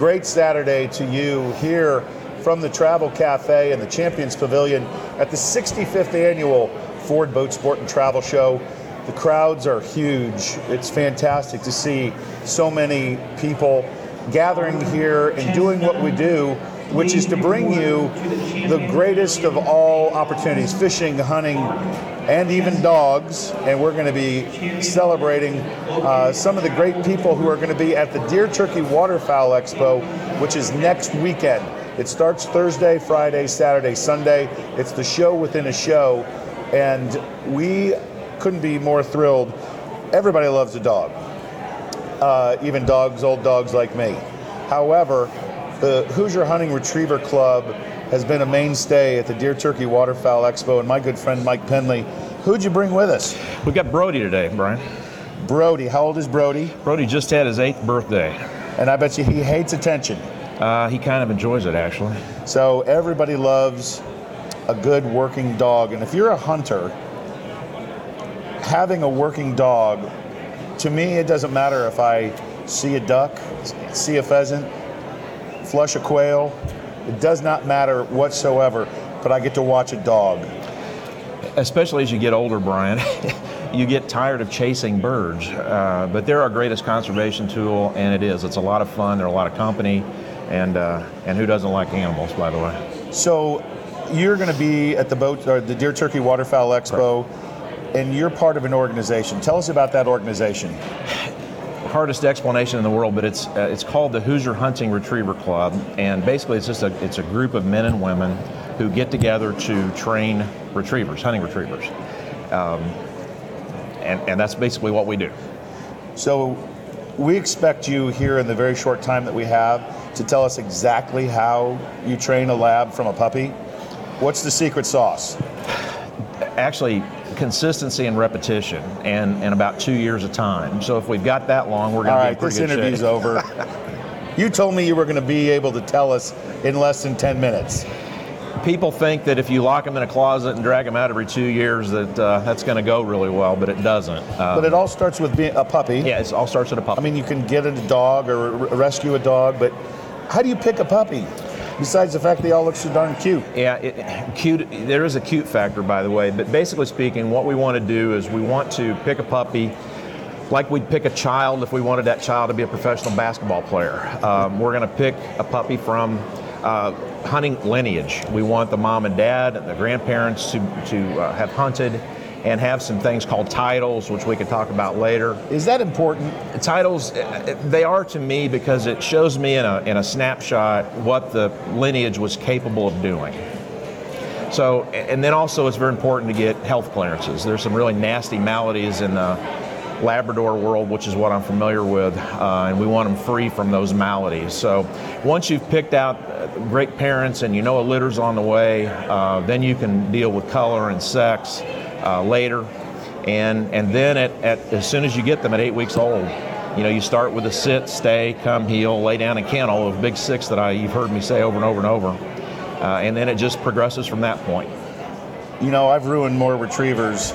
great Saturday to you here from the Travel Cafe and the Champions Pavilion at the 65th Annual Ford Boat Sport and Travel Show. The crowds are huge. It's fantastic to see so many people gathering here and doing what we do, which is to bring you the greatest of all opportunities, fishing, hunting, and even dogs. And we're going to be celebrating some of the great people who are going to be at the Deer Turkey Waterfowl Expo, which is next weekend. It starts Thursday, Friday, Saturday, Sunday. It's the show within a show, and we couldn't be more thrilled. Everybody loves a dog, even dogs, old dogs like me. However, the Hoosier Hunting Retriever Club has been a mainstay at the Deer Turkey Waterfowl Expo, and my good friend Mike Penley. Who'd you bring with us? We've got Brody today, Brian. Brody, how old is Brody? Brody just had his 8th birthday. And I bet you he hates attention. He kind of enjoys it, actually. So everybody loves a good working dog, and if you're a hunter, having a working dog, to me it doesn't matter if I see a duck, see a pheasant, flush a quail. It does not matter whatsoever, but I get to watch a dog. Especially as you get older, Brian, you get tired of chasing birds. But they're our greatest conservation tool, and it's a lot of fun. They're a lot of company, and who doesn't like animals, by the way? So you're going to be at the Deer Turkey Waterfowl Expo, and you're part of an organization. Tell us about that organization. Hardest explanation in the world, but it's called the Hoosier Hunting Retriever Club, and basically it's a group of men and women who get together to train retrievers, hunting retrievers, and that's basically what we do. So we expect you here in the very short time that we have to tell us exactly how you train a lab from a puppy. What's the secret sauce? Actually, consistency and repetition, and about 2 years of time. So if we've got that long, we're going to be in pretty good shape. All right, this interview's over. You told me you were going to be able to tell us in less than 10 minutes. People think that if you lock them in a closet and drag them out every 2 years that's going to go really well, but it doesn't. But it all starts with being a puppy. Yeah, it all starts with a puppy. I mean, you can get a dog or rescue a dog, but how do you pick a puppy? Besides the fact they all look so darn cute. Yeah, cute. There is a cute factor, by the way, but basically speaking, what we want to do is we want to pick a puppy like we'd pick a child if we wanted that child to be a professional basketball player. We're going to pick a puppy from hunting lineage. We want the mom and dad and the grandparents to have hunted and have some things called titles, which we could talk about later. Is that important? Titles, they are to me because it shows me in a snapshot what the lineage was capable of doing. So, and then also it's very important to get health clearances. There's some really nasty maladies in the Labrador world, which is what I'm familiar with, and we want them free from those maladies. So once you've picked out great parents and you know a litter's on the way, then you can deal with color and sex later, and then as soon as you get them at 8 weeks old, you start with a sit, stay, come, heel, lay down, and kennel, those big 6 that you've heard me say over and over and over, and then it just progresses from that point. I've ruined more retrievers.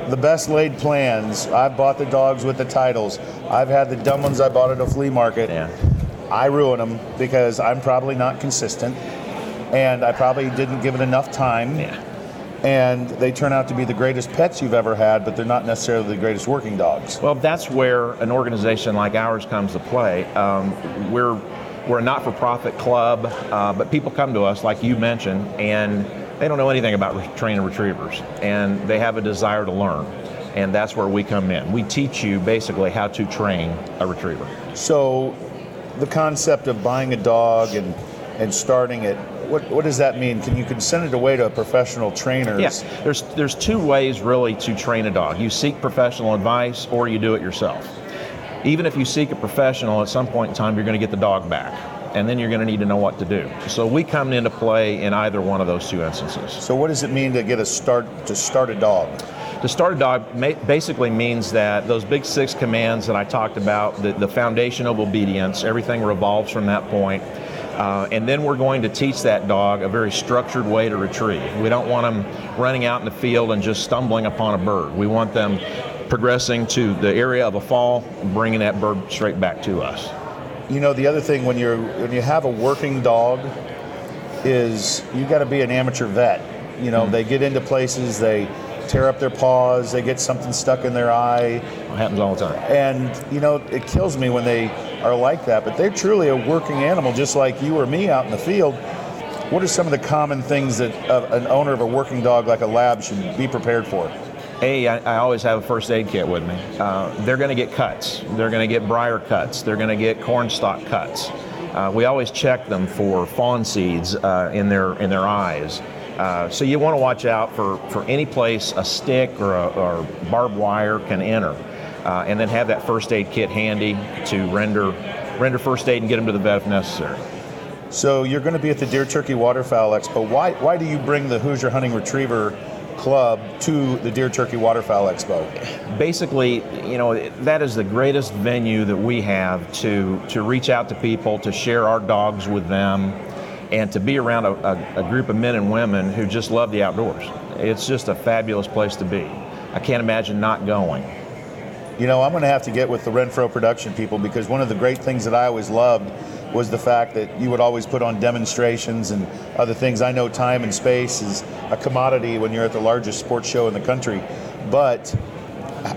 The best laid plans. I've bought the dogs with the titles. I've had the dumb ones I bought at a flea market. Yeah. I ruin them because I'm probably not consistent, and I probably didn't give it enough time. Yeah. And they turn out to be the greatest pets you've ever had, but they're not necessarily the greatest working dogs. Well, that's where an organization like ours comes to play. We're a not-for-profit club, but people come to us, like you mentioned, and they don't know anything about training retrievers, and they have a desire to learn, and that's where we come in. We teach you basically how to train a retriever. So the concept of buying a dog and starting it, what does that mean? You can send it away to professional trainers? Yes, there's 2 ways really to train a dog. You seek professional advice or you do it yourself. Even if you seek a professional, at some point in time you're going to get the dog back, and then you're going to need to know what to do. So we come into play in either one of those 2 instances. So what does it mean to start a dog? To start a dog basically means that those big 6 commands that I talked about, the foundation of obedience, everything revolves from that point. And then we're going to teach that dog a very structured way to retrieve. We don't want them running out in the field and just stumbling upon a bird. We want them progressing to the area of a fall, bringing that bird straight back to us. You know, the other thing when you have a working dog is you got to be an amateur vet. You know, they get into places, they tear up their paws, they get something stuck in their eye. It happens all the time. And, you know, it kills me when they are like that, but they're truly a working animal, just like you or me out in the field. What are some of the common things that an owner of a working dog like a lab should be prepared for? I always have a first aid kit with me. They're going to get cuts. They're going to get briar cuts. They're going to get cornstalk cuts. We always check them for fawn seeds in their eyes. So you want to watch out for any place a stick or barbed wire can enter, and then have that first aid kit handy to render first aid and get them to the vet if necessary. So you're going to be at the Deer Turkey Waterfowl Expo. Why do you bring the Hoosier Hunting Retriever Club to the Deer Turkey Waterfowl Expo? Basically, you know, that is the greatest venue that we have to reach out to people, to share our dogs with them, and to be around a group of men and women who just love the outdoors. It's just a fabulous place to be. I can't imagine not going. You know, I'm going to have to get with the Renfro production people, because one of the great things that I always loved was the fact that you would always put on demonstrations and other things. I know time and space is a commodity when you're at the largest sports show in the country, but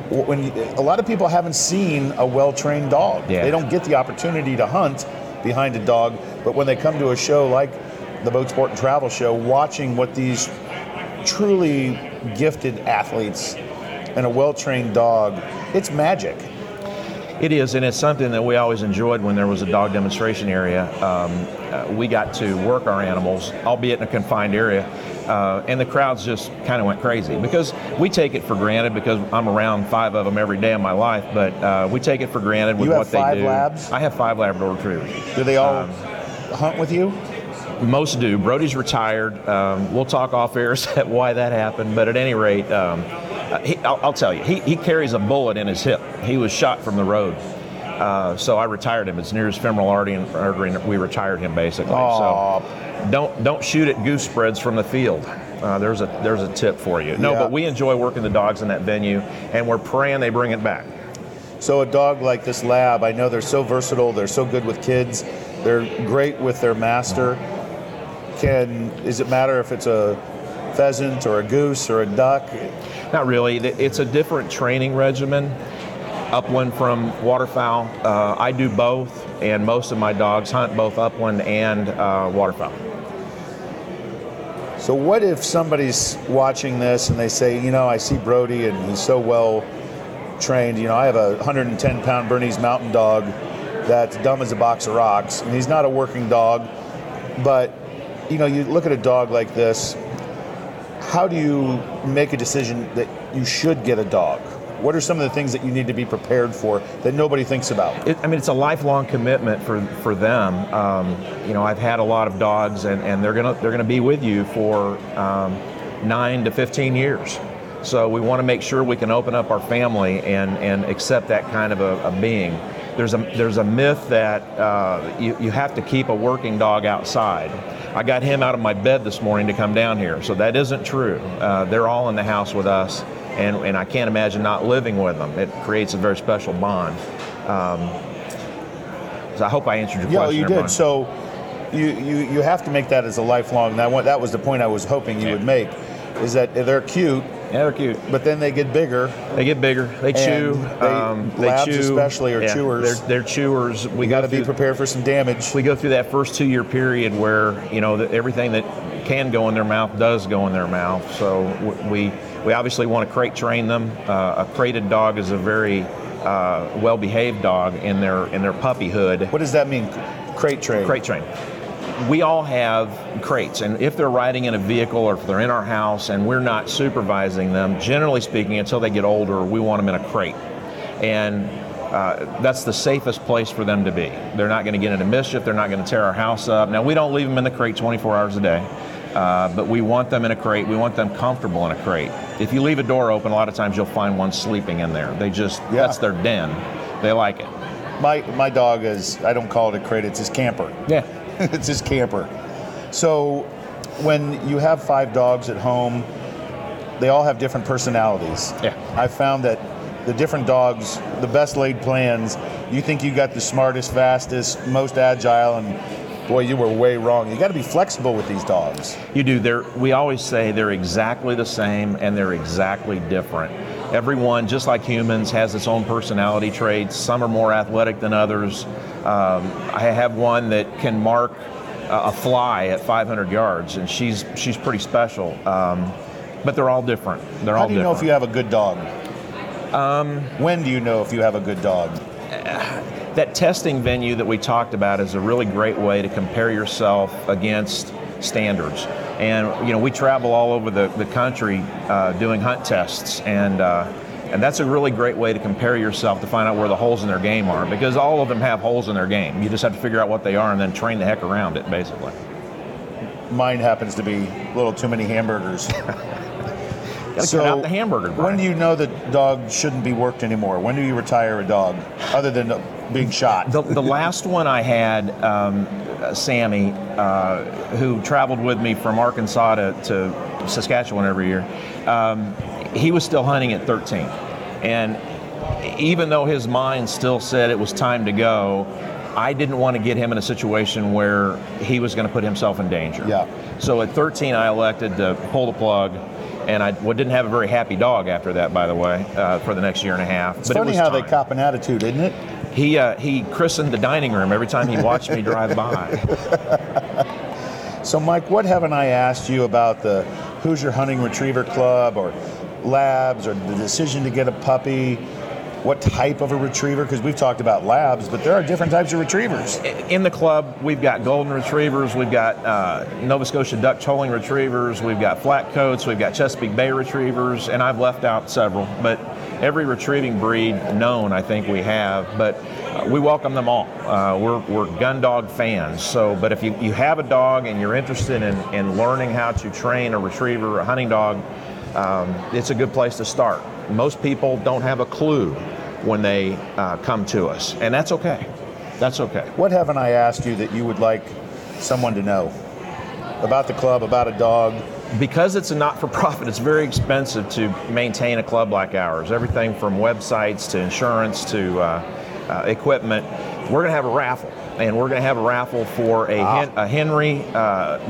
when a lot of people haven't seen a well-trained dog. Yeah. They don't get the opportunity to hunt behind a dog, but when they come to a show like the Boat Sport and Travel Show, watching what these truly gifted athletes and a well-trained dog, it's magic. It is, and it's something that we always enjoyed when there was a dog demonstration area. We got to work our animals, albeit in a confined area, and the crowds just kind of went crazy, because we take it for granted, because I'm around 5 of them every day of my life, but we take it for granted with what they do. You have 5 labs? I have 5 Labrador Retrievers. Do they all hunt with you? Most do. Brody's retired. We'll talk off air why that happened, but at any rate, I'll tell you, he carries a bullet in his hip. He was shot from the road. So I retired him. It's near his femoral artery, and we retired him basically. Aww. So don't shoot at goose spreads from the field. There's a tip for you. No, but we enjoy working the dogs in that venue, and we're praying they bring it back. So a dog like this lab, I know they're so versatile, they're so good with kids, they're great with their master. Does it matter if it's a pheasant or a goose or a duck? Not really. It's a different training regimen. Upland from waterfowl. I do both, and most of my dogs hunt both upland and waterfowl. So what if somebody's watching this and they say, you know, I see Brody and he's so well trained. You know, I have a 110-pound Bernese Mountain Dog that's dumb as a box of rocks, and he's not a working dog, but you know, you look at a dog like this, how do you make a decision that you should get a dog? What are some of the things that you need to be prepared for that nobody thinks about? It's a lifelong commitment for them. You know, I've had a lot of dogs, and they're gonna be with you for 9 to 15 years. So we want to make sure we can open up our family and accept that kind of a being. There's a myth that you have to keep a working dog outside. I got him out of my bed this morning to come down here, so that isn't true. They're all in the house with us, and I can't imagine not living with them. It creates a very special bond. So I hope I answered your question. Yeah, you did. So you have to make that as a lifelong. That was the point I was hoping you would make, is that they're cute. Yeah, they're cute. But then they get bigger. They get bigger. They chew. Labs chew. Especially are chewers. They're chewers. We got to be prepared for some damage. We go through that first 2-year period where, you know, everything that can go in their mouth does go in their mouth. So we obviously want to crate train them. A crated dog is a very well-behaved dog in their puppyhood. What does that mean? Crate train. Crate train. We all have crates, and if they're riding in a vehicle or if they're in our house and we're not supervising them, generally speaking, until they get older, we want them in a crate. And that's the safest place for them to be. They're not going to get into mischief. They're not going to tear our house up. Now, we don't leave them in the crate 24 hours a day, but we want them in a crate. We want them comfortable in a crate. If you leave a door open, a lot of times you'll find one sleeping in there. That's their den. They like it. My dog is, I don't call it a crate, it's his camper. Yeah. It's his camper. So when you have 5 dogs at home, they all have different personalities. Yeah. I found that the different dogs, the best laid plans You think you got the smartest, fastest, most agile, and boy, you were way wrong. You got to be flexible with these dogs. You do. We always say they're exactly the same and they're exactly different. Everyone, just like humans, has its own personality traits. Some are more athletic than others. I have one that can mark a fly at 500 yards, and she's pretty special. But they're all different. How do you know if you have a good dog? When do you know if you have a good dog? That testing venue that we talked about is a really great way to compare yourself against standards. And we travel all over the country doing hunt tests, and that's a really great way to compare yourself to find out where the holes in their game are, because all of them have holes in their game. You just have to figure out what they are and then train the heck around it, basically. Mine happens to be a little too many hamburgers. So cut out the hamburger. When do you know the dog shouldn't be worked anymore? When do you retire a dog, other than being shot? The last one I had, Sammy, who traveled with me from Arkansas to Saskatchewan every year, he was still hunting at 13. And even though his mind still said it was time to go, I didn't want to get him in a situation where he was going to put himself in danger. Yeah. So at 13, I elected to pull the plug. And I didn't have a very happy dog after that, by the way, for the next year and a half. It's funny how they cop an attitude, isn't it? He christened the dining room every time he watched me drive by. So, Mike, what haven't I asked you about the Hoosier Hunting Retriever Club or labs or the decision to get a puppy? What type of a retriever? Because we've talked about labs, but there are different types of retrievers. In the club, we've got golden retrievers, we've got Nova Scotia Dutch Holing retrievers, we've got flat coats, we've got Chesapeake Bay retrievers, and I've left out several. But every retrieving breed known, I think we have. But we welcome them all. We're gun dog fans. So, but if you have a dog and you're interested in learning how to train a retriever, a hunting dog, it's a good place to start. Most people don't have a clue when they come to us, and that's okay. That's okay. What haven't I asked you that you would like someone to know about the club, about a dog? Because it's a not-for-profit, it's very expensive to maintain a club like ours. Everything from websites to insurance to equipment. We're going to have a raffle, and we're going to have a raffle for a Henry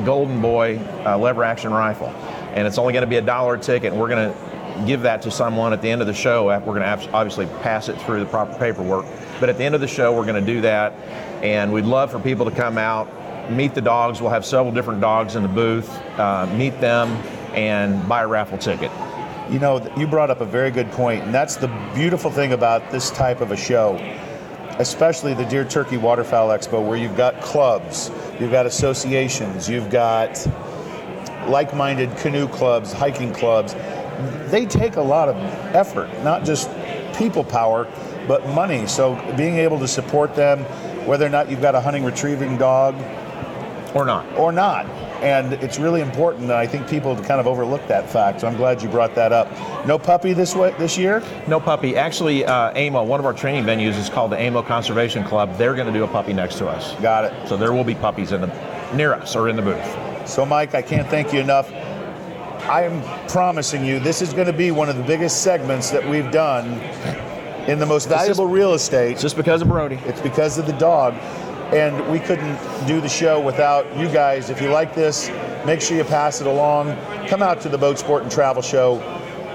Golden Boy lever-action rifle, and it's only going to be $1 ticket, and we're going to give that to someone at the end of the show. We're going to obviously pass it through the proper paperwork, but at the end of the show we're going to do that, and we'd love for people to come out, meet the dogs. We'll have several different dogs in the booth, meet them, and buy a raffle ticket. You brought up a very good point, and that's the beautiful thing about this type of a show, especially the Deer Turkey Waterfowl Expo, where you've got clubs, you've got associations, you've got like-minded canoe clubs, hiking clubs. They take a lot of effort, not just people power, but money. So being able to support them, whether or not you've got a hunting retrieving dog or not. And it's really important, and I think people kind of overlook that fact, so I'm glad you brought that up. No puppy this year? No puppy. Actually, AMO, one of our training venues is called the AMO Conservation Club. They're going to do a puppy next to us. Got it. So there will be puppies near us or in the booth. So, Mike, I can't thank you enough. I'm promising you this is going to be one of the biggest segments that we've done in the most valuable real estate. It's just because of Brody. It's because of the dog. And we couldn't do the show without you guys. If you like this, make sure you pass it along. Come out to the Boat Sport and Travel Show.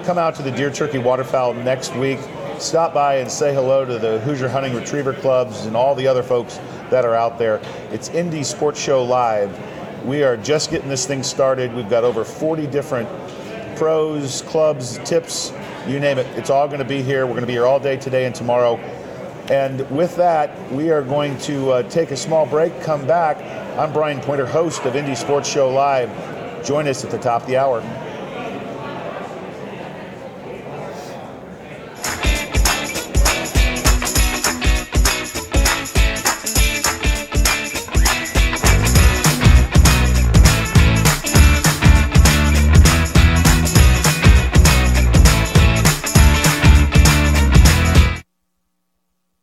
Come out to the Deer Turkey Waterfowl next week. Stop by and say hello to the Hoosier Hunting Retriever Clubs and all the other folks that are out there. It's Indie Sports Show Live. We are just getting this thing started. We've got over 40 different pros, clubs, tips, you name it. It's all going to be here. We're going to be here all day today and tomorrow. And with that, we are going to take a small break, come back. I'm Brian Pointer, host of Indie Sports Show Live. Join us at the top of the hour.